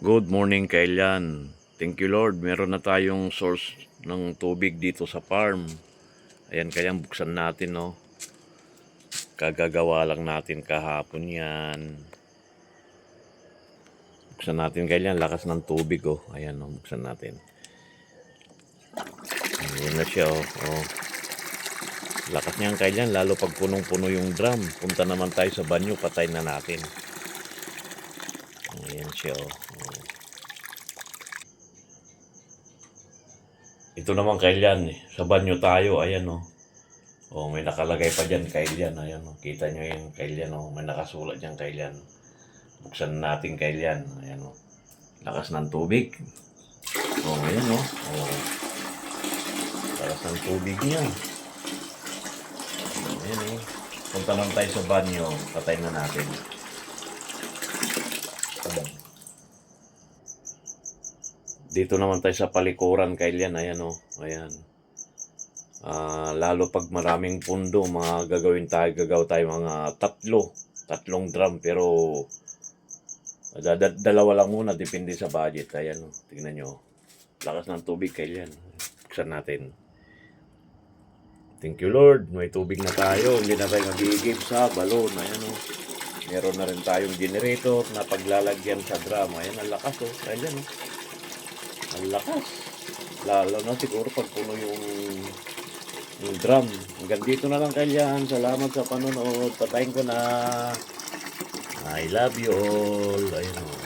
Good morning, Kailan. Thank you, Lord. Meron na tayong source ng tubig dito sa farm. Ayan, kaya buksan natin, no. Kagagawa lang natin kahapon yan. Buksan natin, Kailan. Lakas ng tubig, oh. Ayan, no. Buksan natin. Ayan na siya, oh. Oh. Lakas niyan, Kailan. Lalo pag punong-puno yung drum. Punta naman tayo sa banyo, patay na natin. Ayan siya, oh. Oh. Ito naman, Kailan, sa banyo tayo, ayan, oh. Oh, may nakalagay pa dyan, Kailan, ayan, oh. Kita nyo yung Kailan, oh. May nakasulat dyan, Kailan. Buksan natin, Kailan, ayan, oh. Lakas ng tubig. Oh, ayan, oh. Oh. Lakas ng tubig niya. Ayan, oh. Punta lang tayo sa banyo, patay na natin. Dito naman tayo sa palikuran, Kailan, ayan, oh. Ayan. Lalo pag maraming pundo, gagaw tayo mga tatlong drum, pero dalawa lang muna, depende sa budget. Ayan, oh, tingnan nyo, lakas ng tubig, Kailan. Buksan natin. Thank you, Lord, may tubig na tayo, hindi na tayo magigib sa balon. Ayan, oh. Meron na rin tayong generator na paglalagyan sa drum. Ayan, ang lakas, oh. Kailan, oh. Ang lakas, lalo na siguro pag puno yung drum. Hanggang dito na lang, Kailan. Salamat sa panonood. Patayin ko na. I love you all. Ayun.